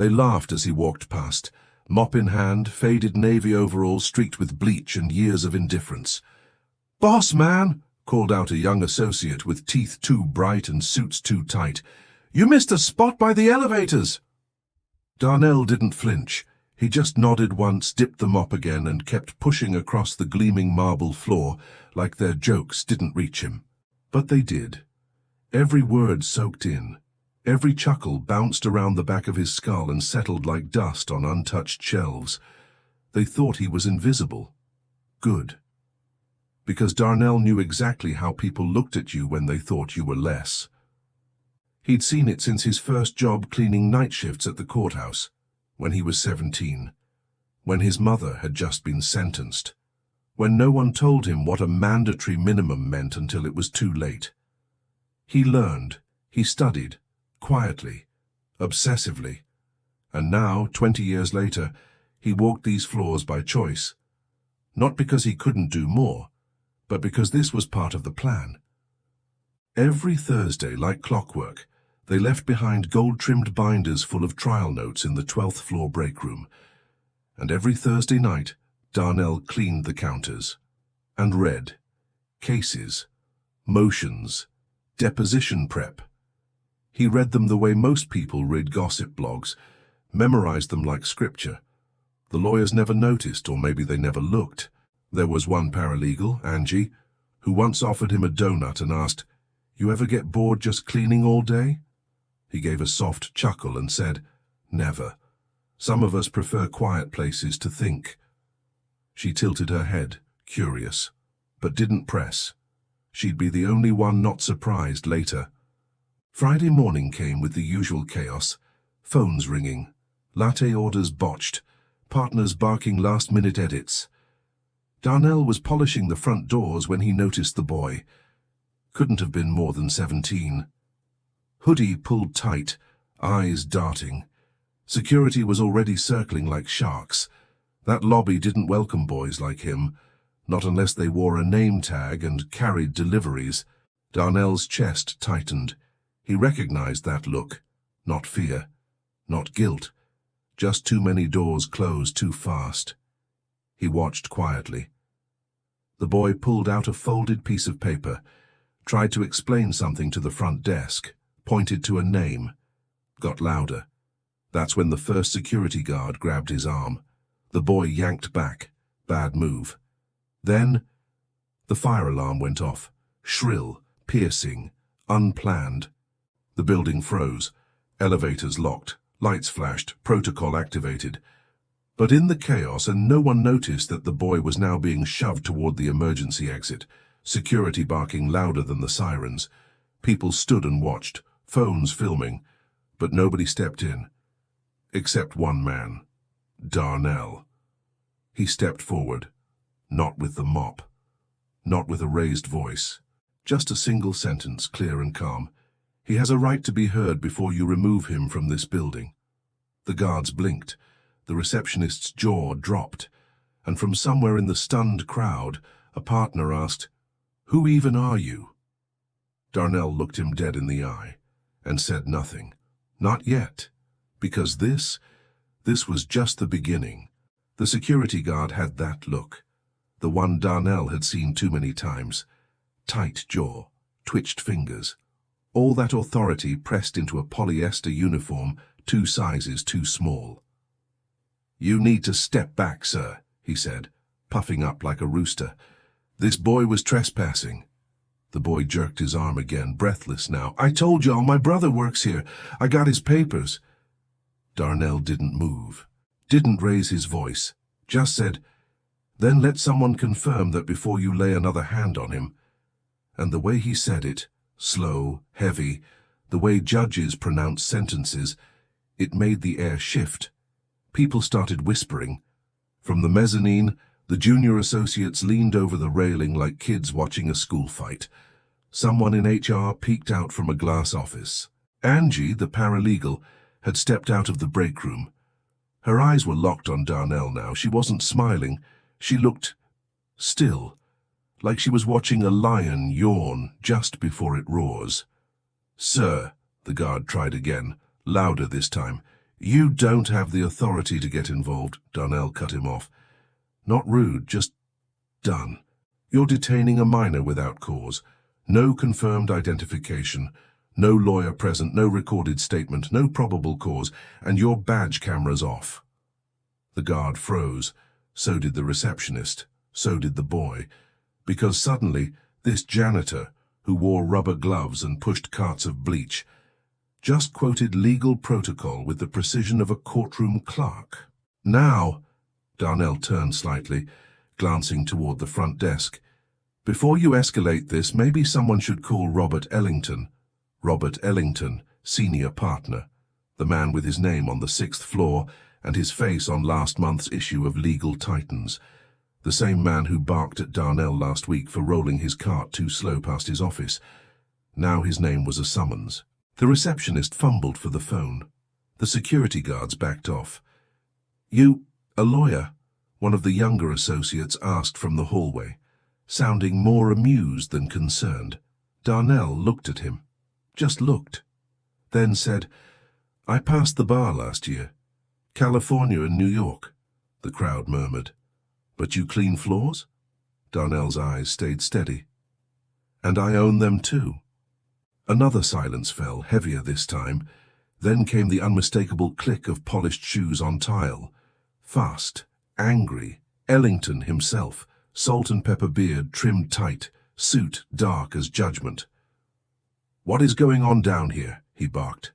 They laughed as he walked past, mop in hand, faded navy overalls streaked with bleach and years of indifference. "Boss man," called out a young associate with teeth too bright and suits too tight. "You missed a spot by the elevators." Darnell didn't flinch. He just nodded once, dipped the mop again, and kept pushing across the gleaming marble floor like their jokes didn't reach him. But they did. Every word soaked in. Every chuckle bounced around the back of his skull and settled like dust on untouched shelves. They thought he was invisible. Good. Because Darnell knew exactly how people looked at you when they thought you were less. He'd seen it since his first job cleaning night shifts at the courthouse, when he was 17, when his mother had just been sentenced, when no one told him what a mandatory minimum meant until it was too late. He learned, he studied, quietly, obsessively, and now, 20 years later, he walked these floors by choice, not because he couldn't do more, but because this was part of the plan. Every Thursday, like clockwork, they left behind gold-trimmed binders full of trial notes in the 12th floor break room, and every Thursday night, Darnell cleaned the counters and read cases, motions, deposition prep. He read them the way most people read gossip blogs, memorized them like scripture. The lawyers never noticed, or maybe they never looked. There was one paralegal, Angie, who once offered him a donut and asked, "You ever get bored just cleaning all day?" He gave a soft chuckle and said, "Never. Some of us prefer quiet places to think." She tilted her head, curious, but didn't press. She'd be the only one not surprised later. Friday morning came with the usual chaos, phones ringing, latte orders botched, partners barking last-minute edits. Darnell was polishing the front doors when he noticed the boy. Couldn't have been more than 17. Hoodie pulled tight, eyes darting. Security was already circling like sharks. That lobby didn't welcome boys like him, not unless they wore a name tag and carried deliveries. Darnell's chest tightened. He recognized that look. Not fear, not guilt, just too many doors closed too fast. He watched quietly. The boy pulled out a folded piece of paper, tried to explain something to the front desk, pointed to a name, got louder. That's when the first security guard grabbed his arm. The boy yanked back. Bad move. Then, the fire alarm went off. Shrill, piercing, unplanned. The building froze. Elevators locked. Lights flashed. Protocol activated. But in the chaos, and no one noticed that the boy was now being shoved toward the emergency exit, security barking louder than the sirens. People stood and watched, phones filming, but nobody stepped in. Except one man. Darnell. He stepped forward, not with the mop, not with a raised voice, just a single sentence, clear and calm. "He has a right to be heard before you remove him from this building." The guards blinked, the receptionist's jaw dropped, and from somewhere in the stunned crowd, a partner asked, "Who even are you?" Darnell looked him dead in the eye and said nothing. Not yet, because this was just the beginning. The security guard had that look, the one Darnell had seen too many times. Tight jaw, twitched fingers, all that authority pressed into a polyester uniform 2 sizes too small. "You need to step back, sir," he said, puffing up like a rooster. "This boy was trespassing." The boy jerked his arm again, breathless now. "I told y'all my brother works here. I got his papers." Darnell didn't move, didn't raise his voice, just said, "Then let someone confirm that before you lay another hand on him." And the way he said it, slow, heavy, the way judges pronounce sentences, it made the air shift. People started whispering. From the mezzanine, the junior associates leaned over the railing like kids watching a school fight. Someone in HR peeked out from a glass office. Angie, the paralegal, had stepped out of the break room. Her eyes were locked on Darnell now. She wasn't smiling. She looked still, like she was watching a lion yawn just before it roars. "Sir," the guard tried again, louder this time, You don't have the authority to get involved, Darnell cut him off. Not rude, just done. You're detaining a minor without cause. No confirmed identification. No lawyer present, no recorded statement, no probable cause, and your badge camera's off. The guard froze. So did the receptionist. So did the boy. Because suddenly, this janitor, who wore rubber gloves and pushed carts of bleach, just quoted legal protocol with the precision of a courtroom clerk. Now, Darnell turned slightly, glancing toward the front desk. Before you escalate this, maybe someone should call Robert Ellington. Robert Ellington, senior partner, the man with his name on the 6th floor and his face on last month's issue of Legal Titans. The same man who barked at Darnell last week for rolling his cart too slow past his office. Now his name was a summons. The receptionist fumbled for the phone. The security guards backed off. You, a lawyer? One of the younger associates asked from the hallway, sounding more amused than concerned. Darnell looked at him. Just looked. Then said, I passed the bar last year. California and New York. The crowd murmured. But you clean floors? Darnell's eyes stayed steady. And I own them too. Another silence fell, heavier this time. Then came the unmistakable click of polished shoes on tile. Fast, angry, Ellington himself, salt and pepper beard trimmed tight, suit dark as judgment. What is going on down here? He barked.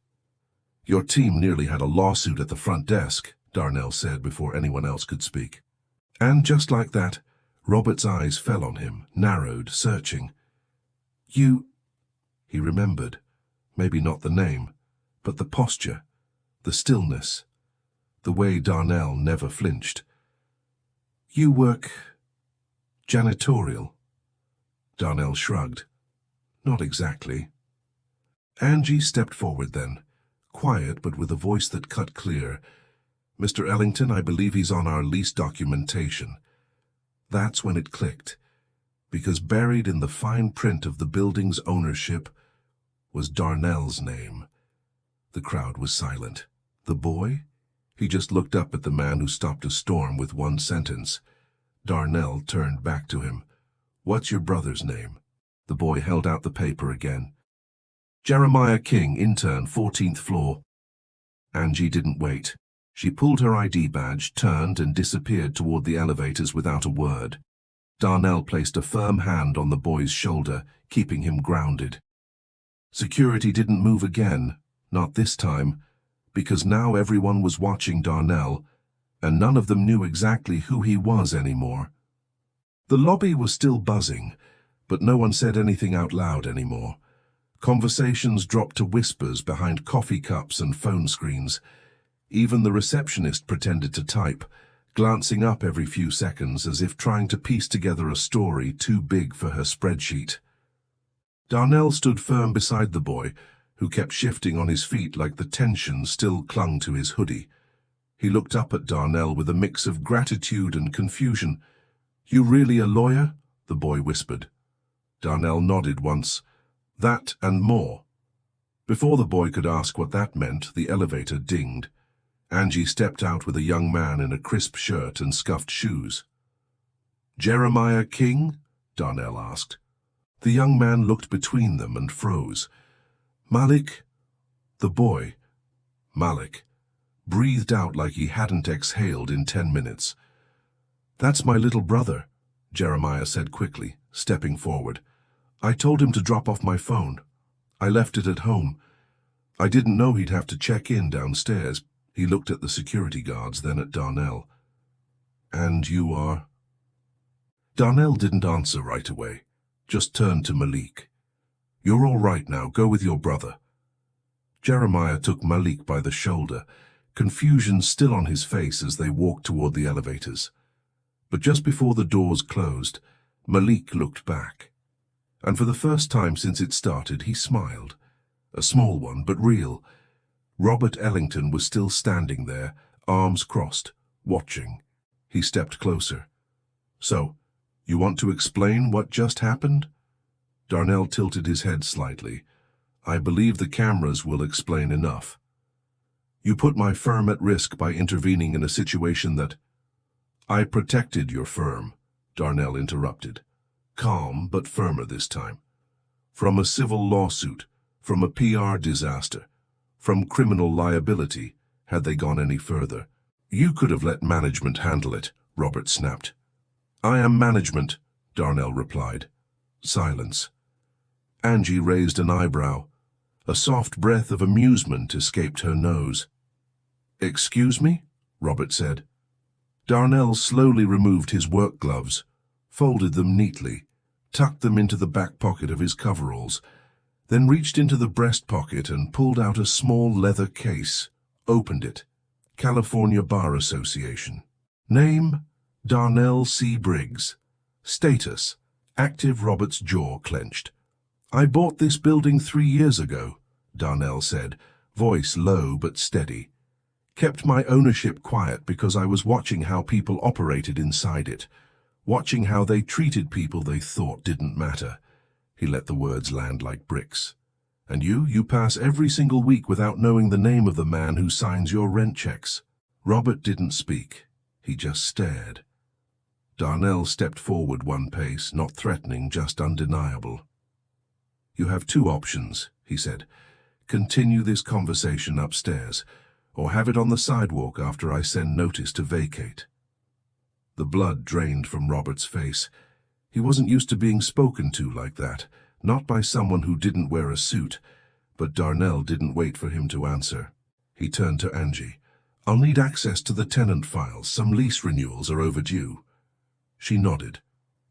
Your team nearly had a lawsuit at the front desk, Darnell said before anyone else could speak. And just like that, Robert's eyes fell on him, narrowed, searching. You... He remembered, maybe not the name, but the posture, the stillness, the way Darnell never flinched. You work... janitorial? Darnell shrugged. Not exactly. Angie stepped forward then, quiet but with a voice that cut clear. Mr. Ellington, I believe he's on our lease documentation. That's when it clicked, because buried in the fine print of the building's ownership was Darnell's name. The crowd was silent. The boy? He just looked up at the man who stopped a storm with one sentence. Darnell turned back to him. What's your brother's name? The boy held out the paper again. Jeremiah King, intern, 14th floor. Angie didn't wait. She pulled her ID badge, turned, and disappeared toward the elevators without a word. Darnell placed a firm hand on the boy's shoulder, keeping him grounded. Security didn't move again, not this time, because now everyone was watching Darnell, and none of them knew exactly who he was anymore. The lobby was still buzzing, but no one said anything out loud anymore. Conversations dropped to whispers behind coffee cups and phone screens. Even the receptionist pretended to type, glancing up every few seconds as if trying to piece together a story too big for her spreadsheet. Darnell stood firm beside the boy, who kept shifting on his feet like the tension still clung to his hoodie. He looked up at Darnell with a mix of gratitude and confusion. You really a lawyer? The boy whispered. Darnell nodded once. That and more. Before the boy could ask what that meant, the elevator dinged. Angie stepped out with a young man in a crisp shirt and scuffed shoes. Jeremiah King? Darnell asked. The young man looked between them and froze. Malik? The boy, Malik, breathed out like he hadn't exhaled in 10 minutes. That's my little brother, Jeremiah said quickly, stepping forward. I told him to drop off my phone. I left it at home. I didn't know he'd have to check in downstairs. He looked at the security guards, then at Darnell. And you are? Darnell didn't answer right away, just turned to Malik. You're all right now, go with your brother. Jeremiah took Malik by the shoulder, confusion still on his face as they walked toward the elevators. But just before the doors closed, Malik looked back. And for the first time since it started, he smiled. A small one, but real. Robert Ellington was still standing there, arms crossed, watching. He stepped closer. So, you want to explain what just happened? Darnell tilted his head slightly. I believe the cameras will explain enough. You put my firm at risk by intervening in a situation that— I protected your firm, Darnell interrupted, calm but firmer this time. From a civil lawsuit, from a PR disaster, from criminal liability, had they gone any further. You could have let management handle it, Robert snapped. I am management, Darnell replied. Silence. Angie raised an eyebrow. A soft breath of amusement escaped her nose. Excuse me? Robert said. Darnell slowly removed his work gloves, folded them neatly, tucked them into the back pocket of his coveralls, then reached into the breast pocket and pulled out a small leather case, opened it. California Bar Association. Name, Darnell C. Briggs. Status, active. Robert's jaw clenched. I bought this building 3 years ago, Darnell said, voice low but steady. Kept my ownership quiet because I was watching how people operated inside it, watching how they treated people they thought didn't matter. He let the words land like bricks. And you pass every single week without knowing the name of the man who signs your rent checks. Robert didn't speak. He just stared. Darnell stepped forward one pace, not threatening, just undeniable. You have 2 options, he said. Continue this conversation upstairs, or have it on the sidewalk after I send notice to vacate. The blood drained from Robert's face. He wasn't used to being spoken to like that, not by someone who didn't wear a suit, but Darnell didn't wait for him to answer. He turned to Angie. I'll need access to the tenant files. Some lease renewals are overdue. She nodded.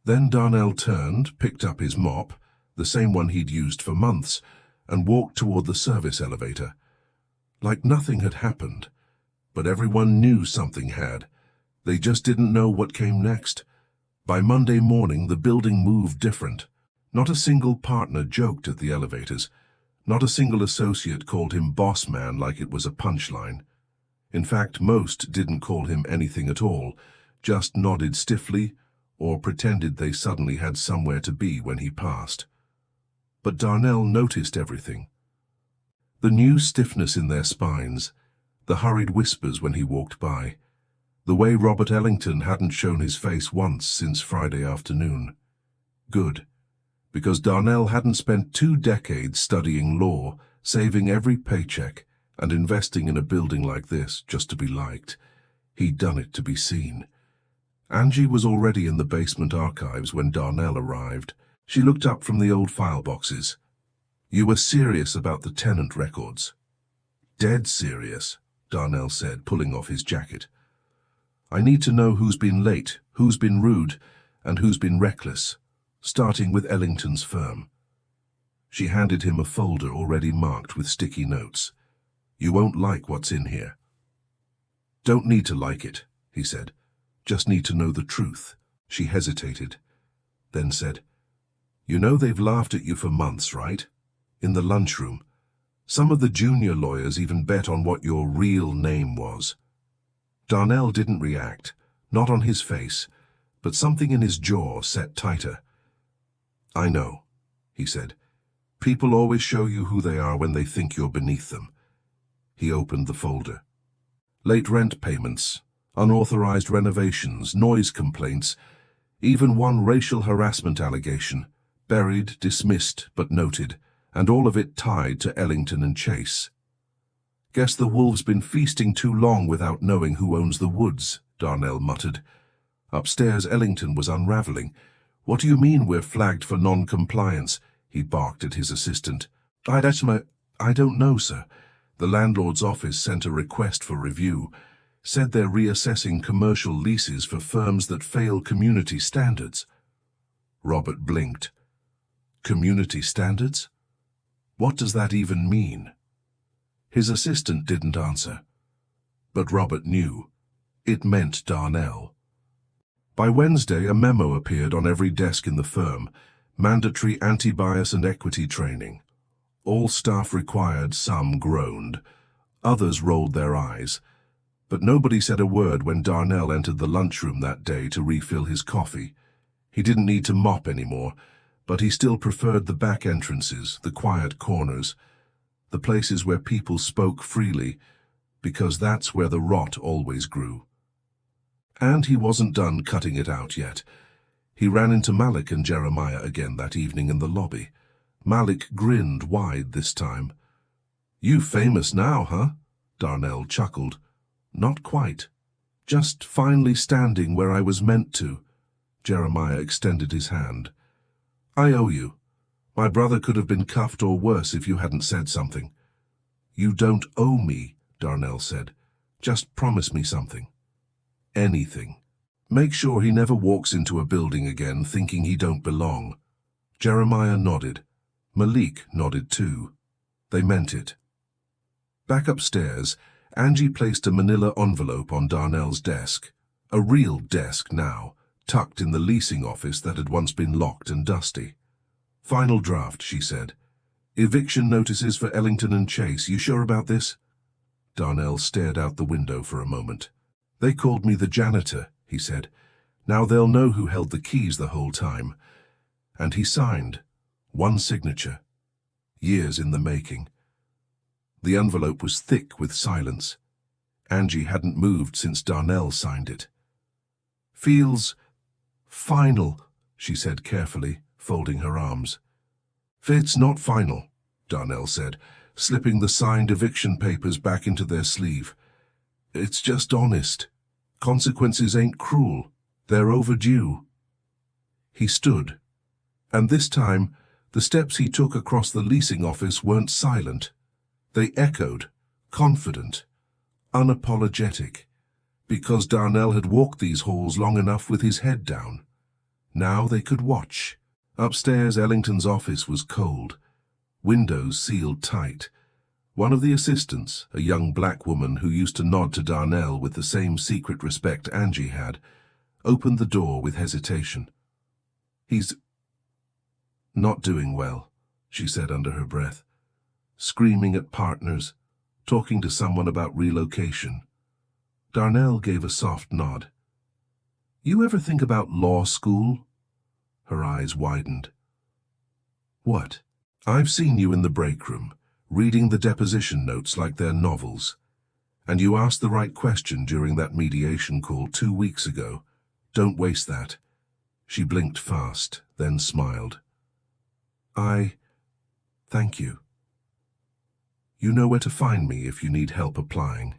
Then Darnell turned, picked up his mop, the same one he'd used for months, and walked toward the service elevator. Like nothing had happened, but everyone knew something had. They just didn't know what came next. By Monday morning, the building moved different. Not a single partner joked at the elevators. Not a single associate called him boss man like it was a punchline. In fact, most didn't call him anything at all, just nodded stiffly or pretended they suddenly had somewhere to be when he passed. But Darnell noticed everything. The new stiffness in their spines, the hurried whispers when he walked by, the way Robert Ellington hadn't shown his face once since Friday afternoon. Good, because Darnell hadn't spent 2 decades studying law, saving every paycheck, and investing in a building like this just to be liked. He'd done it to be seen. Angie was already in the basement archives when Darnell arrived. She looked up from the old file boxes. You were serious about the tenant records. Dead serious, Darnell said, pulling off his jacket. I need to know who's been late, who's been rude, and who's been reckless, starting with Ellington's firm. She handed him a folder already marked with sticky notes. You won't like what's in here. Don't need to like it, he said. Just need to know the truth. She hesitated, then said, You know they've laughed at you for months, right? In the lunchroom. Some of the junior lawyers even bet on what your real name was. Darnell didn't react, not on his face, but something in his jaw set tighter. I know, he said. People always show you who they are when they think you're beneath them. He opened the folder. Late rent payments, unauthorized renovations, noise complaints, even one racial harassment allegation, buried, dismissed, but noted, and all of it tied to Ellington and Chase. Guess the wolves been feasting too long without knowing who owns the woods, Darnell muttered. Upstairs, Ellington was unraveling. What do you mean we're flagged for non-compliance? He barked at his assistant. I don't know, sir. The landlord's office sent a request for review. Said they're reassessing commercial leases for firms that fail community standards. Robert blinked. Community standards? What does that even mean? His assistant didn't answer. But Robert knew. It meant Darnell. By Wednesday, a memo appeared on every desk in the firm. Mandatory anti-bias and equity training. All staff required, some groaned. Others rolled their eyes. But nobody said a word when Darnell entered the lunchroom that day to refill his coffee. He didn't need to mop anymore, but he still preferred the back entrances, the quiet corners, the places where people spoke freely, because that's where the rot always grew. And he wasn't done cutting it out yet. He ran into Malik and Jeremiah again that evening in the lobby. Malik grinned wide this time. "You famous now, huh?" Darnell chuckled. "Not quite. Just finally standing where I was meant to." Jeremiah extended his hand. "I owe you. My brother could have been cuffed or worse if you hadn't said something." "You don't owe me," Darnell said. "Just promise me something. Anything. Make sure he never walks into a building again thinking he don't belong." Jeremiah nodded. Malik nodded too. They meant it. Back upstairs, Angie placed a manila envelope on Darnell's desk. A real desk now, tucked in the leasing office that had once been locked and dusty. "Final draft," she said. "Eviction notices for Ellington and Chase. You sure about this?" Darnell stared out the window for a moment. "They called me the janitor," he said. "Now they'll know who held the keys the whole time." And he signed. One signature. Years in the making. The envelope was thick with silence. Angie hadn't moved since Darnell signed it. "Feels final," she said carefully, folding her arms. "It's not final," Darnell said, slipping the signed eviction papers back into their sleeve. "It's just honest. Consequences ain't cruel. They're overdue." He stood, and this time, the steps he took across the leasing office weren't silent. They echoed, confident, unapologetic, because Darnell had walked these halls long enough with his head down. Now they could watch. Upstairs, Ellington's office was cold, windows sealed tight. One of the assistants, a young black woman who used to nod to Darnell with the same secret respect Angie had, opened the door with hesitation. "He's not doing well," she said under her breath. "Screaming at partners, talking to someone about relocation." Darnell gave a soft nod. "You ever think about law school?" Her eyes widened. "What?" "I've seen you in the break room, reading the deposition notes like they're novels. And you asked the right question during that mediation call 2 weeks ago. Don't waste that." She blinked fast, then smiled. Thank you. You know where to find me if you need help applying."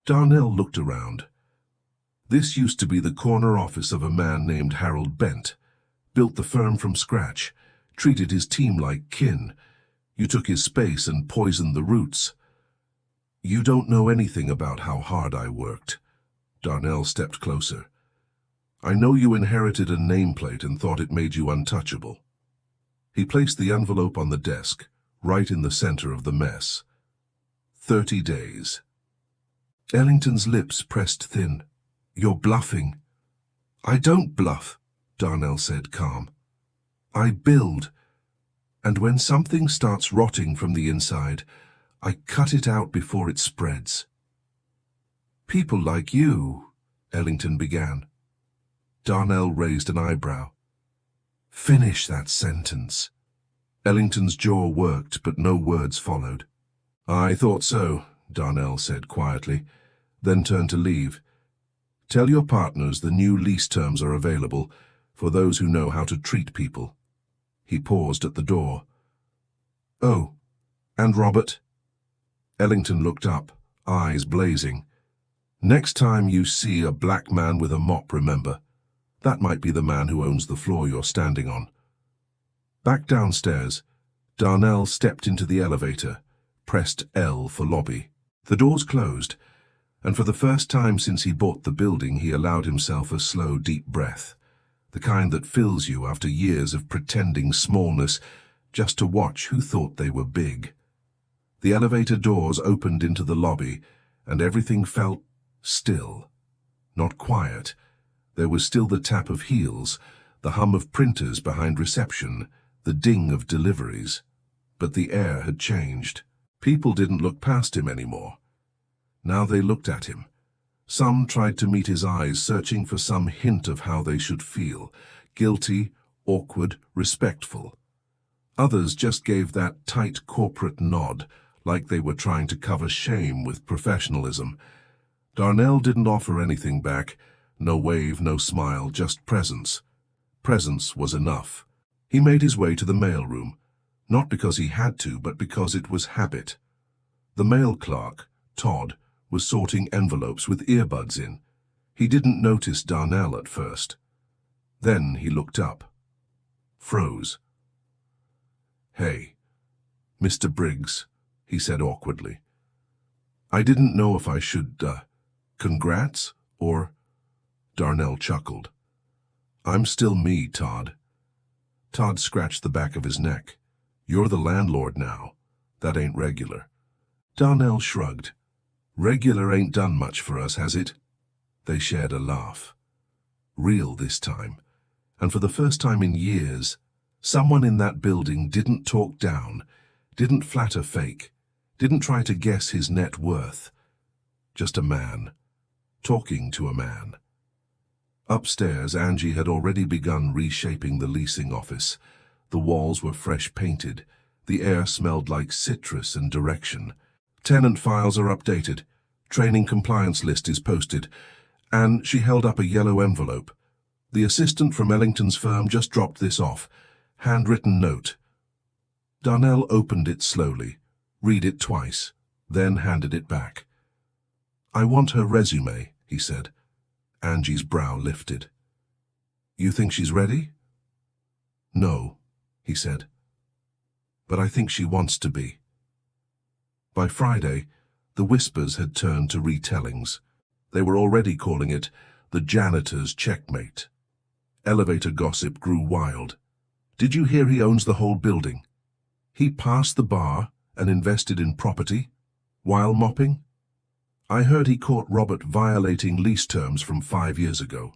Darnell looked around. This used to be the corner office of a man named Harold Bent. Built the firm from scratch, treated his team like kin. You took his space and poisoned the roots. "You don't know anything about how hard I worked." Darnell stepped closer. "I know you inherited a nameplate and thought it made you untouchable." He placed the envelope on the desk, right in the center of the mess. 30 days. Ellington's lips pressed thin. "You're bluffing." "I don't bluff," Darnell said, calm. "I build. And when something starts rotting from the inside, I cut it out before it spreads." "People like you," Ellington began. Darnell raised an eyebrow. "Finish that sentence." Ellington's jaw worked, but no words followed. "I thought so," Darnell said quietly, then turned to leave. "Tell your partners the new lease terms are available for those who know how to treat people." He paused at the door. "Oh, and Robert?" Ellington looked up, eyes blazing. "Next time you see a black man with a mop, remember, that might be the man who owns the floor you're standing on." Back downstairs, Darnell stepped into the elevator, pressed L for lobby. The doors closed, and for the first time since he bought the building, he allowed himself a slow, deep breath, the kind that fills you after years of pretending smallness just to watch who thought they were big. The elevator doors opened into the lobby, and everything felt still. not quiet. There was still the tap of heels, the hum of printers behind reception, the ding of deliveries. But the air had changed. People didn't look past him anymore. Now they looked at him. Some tried to meet his eyes, searching for some hint of how they should feel, guilty, awkward, respectful. Others just gave that tight corporate nod, like they were trying to cover shame with professionalism. Darnell didn't offer anything back. No wave, no smile, just presence. Presence was enough. He made his way to the mailroom, not because he had to, but because it was habit. The mail clerk, Todd, was sorting envelopes with earbuds in. He didn't notice Darnell at first. Then he looked up. Froze. "Hey, Mr. Briggs," he said awkwardly. "I didn't know if I should, congrats, or—" Darnell chuckled. "I'm still me, Todd." Todd scratched the back of his neck. "You're the landlord now. That ain't regular." Darnell shrugged. "Regular ain't done much for us, has it?" They shared a laugh. Real this time. And for the first time in years, someone in that building didn't talk down, didn't flatter fake, didn't try to guess his net worth. Just a man, talking to a man. Upstairs, Angie had already begun reshaping the leasing office. The walls were fresh painted. The air smelled like citrus and direction. Tenant files are updated. Training compliance list is posted. And she held up a yellow envelope. "The assistant from Ellington's firm just dropped this off. Handwritten note." Darnell opened it slowly, read it twice, then handed it back. "I want her resume," he said. Angie's brow lifted. "You think she's ready?" "No," he said. "But I think she wants to be." By Friday, the whispers had turned to retellings. They were already calling it the janitor's checkmate. Elevator gossip grew wild. "Did you hear he owns the whole building? He passed the bar and invested in property while mopping? I heard he caught Robert violating lease terms from 5 years ago."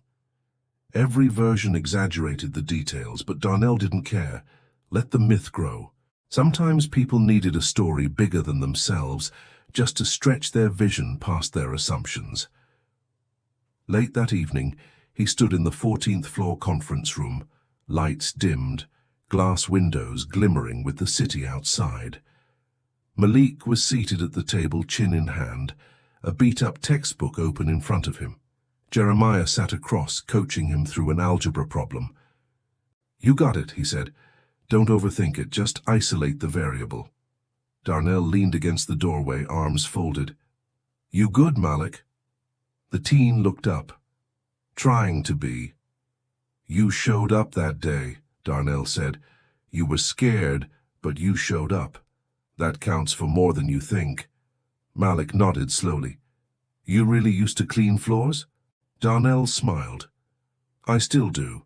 Every version exaggerated the details, but Darnell didn't care. Let the myth grow. Sometimes people needed a story bigger than themselves, just to stretch their vision past their assumptions. Late that evening, he stood in the 14th floor conference room, lights dimmed, glass windows glimmering with the city outside. Malik was seated at the table, chin in hand, a beat-up textbook open in front of him. Jeremiah sat across, coaching him through an algebra problem. "You got it," he said. "Don't overthink it, just isolate the variable." Darnell leaned against the doorway, arms folded. "You good, Malik?" The teen looked up. "Trying to be." "You showed up that day," Darnell said. "You were scared, but you showed up. That counts for more than you think." Malik nodded slowly. "You really used to clean floors?" Darnell smiled. "I still do.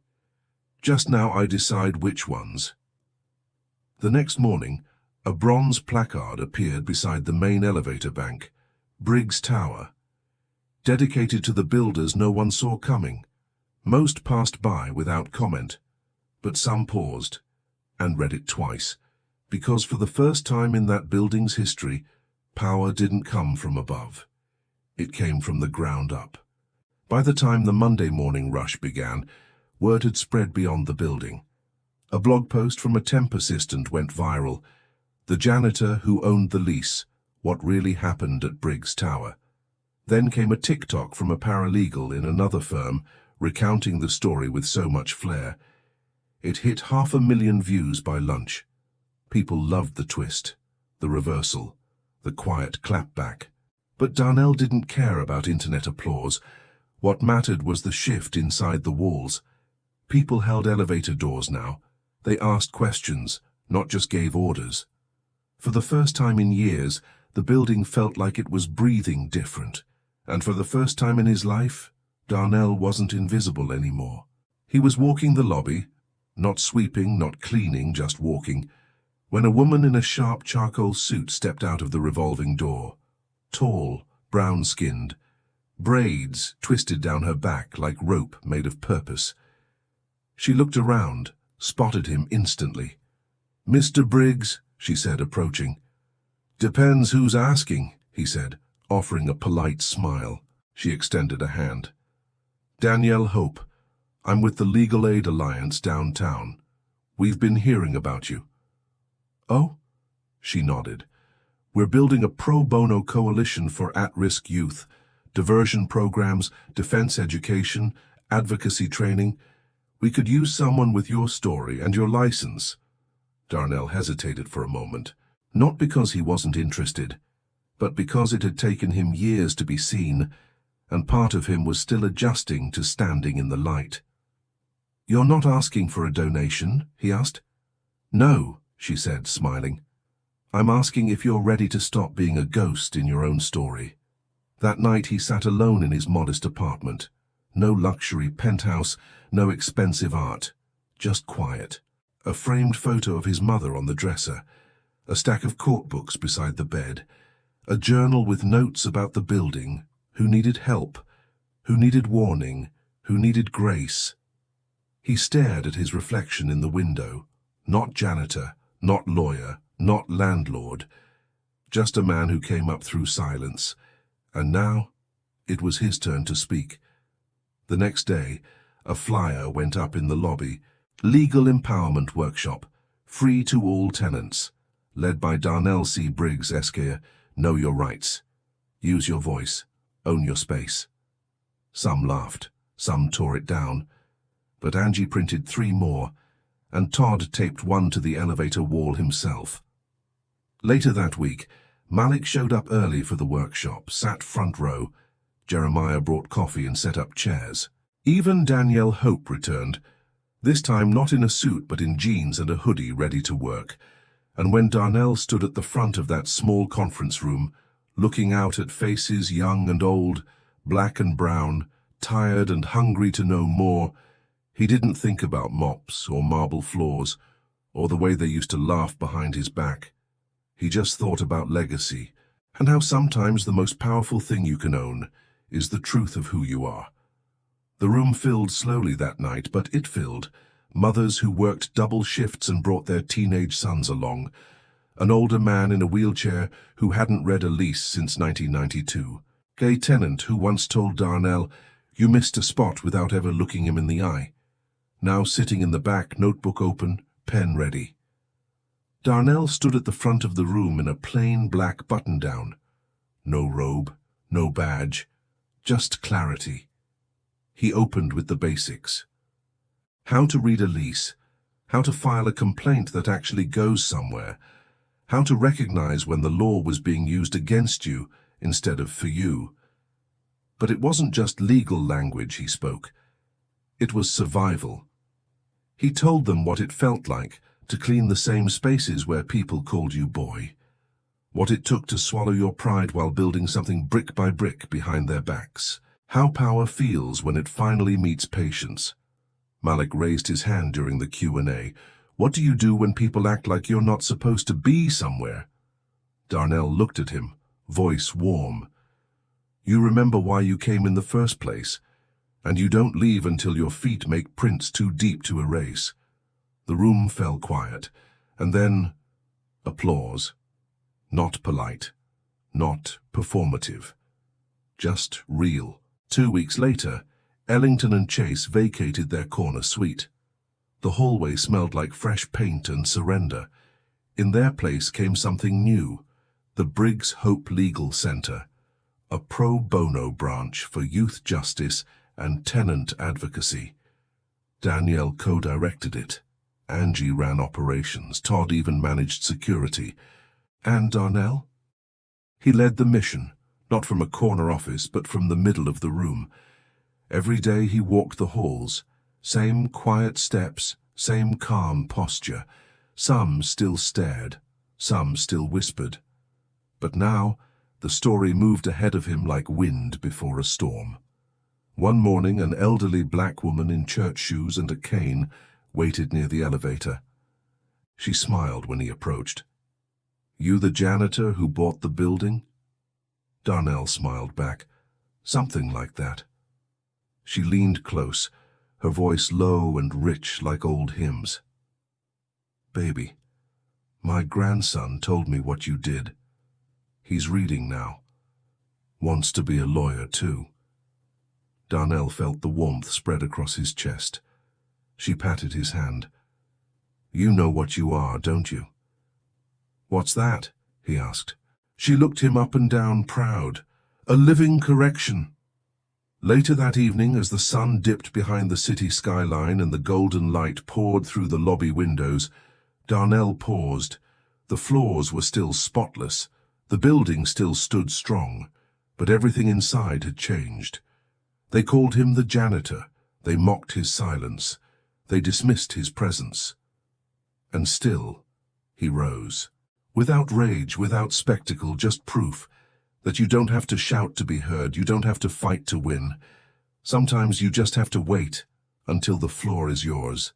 Just now I decide which ones." The next morning, a bronze placard appeared beside the main elevator bank, Briggs Tower. Dedicated to the builders no one saw coming. Most passed by without comment, but some paused and read it twice, because for the first time in that building's history, power didn't come from above. It came from the ground up. By the time the Monday morning rush began, word had spread beyond the building. A blog post from a temp assistant went viral. The janitor who owned the lease, what really happened at Briggs Tower. Then came a TikTok from a paralegal in another firm, recounting the story with so much flair. It hit 500,000 views by lunch. People loved the twist, the reversal, the quiet clapback. But Darnell didn't care about internet applause. What mattered was the shift inside the walls. People held elevator doors now. They asked questions, not just gave orders. For the first time in years, the building felt like it was breathing different. And for the first time in his life, Darnell wasn't invisible anymore. He was walking the lobby, not sweeping, not cleaning, just walking, when a woman in a sharp charcoal suit stepped out of the revolving door. Tall, brown-skinned, braids twisted down her back like rope made of purpose. She looked around, spotted him instantly. "Mr. Briggs," she said, approaching. "Depends who's asking," he said, offering a polite smile. She extended a hand. "Danielle Hope. I'm with the Legal Aid Alliance downtown. We've been hearing about you." "Oh?" She nodded. "We're building a pro bono coalition for at-risk youth, diversion programs, defense education, advocacy training. We could use someone with your story and your license." Darnell hesitated for a moment, not because he wasn't interested, but because it had taken him years to be seen, and part of him was still adjusting to standing in the light. "You're not asking for a donation?" he asked. "No," she said, smiling. "I'm asking if you're ready to stop being a ghost in your own story." That night he sat alone in his modest apartment. No luxury penthouse, no expensive art, just quiet. A framed photo of his mother on the dresser, a stack of court books beside the bed, a journal with notes about the building, who needed help, who needed warning, who needed grace. He stared at his reflection in the window, not janitor, not lawyer, not landlord, just a man who came up through silence. And now, it was his turn to speak. The next day, a flyer went up in the lobby. Legal Empowerment Workshop, free to all tenants, led by Darnell C. Briggs, Esquire. Know your rights. Use your voice. Own your space. Some laughed, some tore it down, but Angie printed 3 more, and Todd taped one to the elevator wall himself. Later that week, Malik showed up early for the workshop, sat front row. Jeremiah brought coffee and set up chairs. Even Danielle Hope returned, this time not in a suit but in jeans and a hoodie, ready to work. And when Darnell stood at the front of that small conference room, looking out at faces young and old, black and brown, tired and hungry to know more, he didn't think about mops or marble floors or the way they used to laugh behind his back. He just thought about legacy and how sometimes the most powerful thing you can own is the truth of who you are. The room filled slowly that night, but it filled. Mothers who worked double shifts and brought their teenage sons along. An older man in a wheelchair who hadn't read a lease since 1992. Gay tenant who once told Darnell, "You missed a spot," without ever looking him in the eye. Now sitting in the back, notebook open, pen ready. Darnell stood at the front of the room in a plain black button-down. No robe, no badge, just clarity. He opened with the basics. How to read a lease, how to file a complaint that actually goes somewhere, how to recognize when the law was being used against you instead of for you. But it wasn't just legal language he spoke. It was survival. He told them what it felt like to clean the same spaces where people called you boy, what it took to swallow your pride while building something brick by brick behind their backs. How power feels when it finally meets patience. Malik raised his hand during the Q&A. What do you do when people act like you're not supposed to be somewhere? Darnell looked at him, voice warm. You remember why you came in the first place, and you don't leave until your feet make prints too deep to erase. The room fell quiet, and then applause. Not polite, not performative, just real. 2 weeks later, Ellington and Chase vacated their corner suite. The hallway smelled like fresh paint and surrender. In their place came something new, the Briggs Hope Legal Center, a pro bono branch for youth justice and tenant advocacy. Danielle co-directed it. Angie ran operations. Todd even managed security. And Darnell? He led the mission, not from a corner office, but from the middle of the room. Every day he walked the halls, same quiet steps, same calm posture. Some still stared, some still whispered. But now, the story moved ahead of him like wind before a storm. One morning, an elderly black woman in church shoes and a cane waited near the elevator. She smiled when he approached. You the janitor who bought the building? Darnell smiled back. Something like that. She leaned close, her voice low and rich like old hymns. Baby, my grandson told me what you did. He's reading now. Wants to be a lawyer, too. Darnell felt the warmth spread across his chest. She patted his hand. You know what you are, don't you? What's that? He asked. She looked him up and down, proud. A living correction. Later that evening, as the sun dipped behind the city skyline and the golden light poured through the lobby windows, Darnell paused. The floors were still spotless. The building still stood strong, but everything inside had changed. They called him the janitor. They mocked his silence. They dismissed his presence. And still, he rose. Without rage, without spectacle, just proof that you don't have to shout to be heard, you don't have to fight to win. Sometimes you just have to wait until the floor is yours.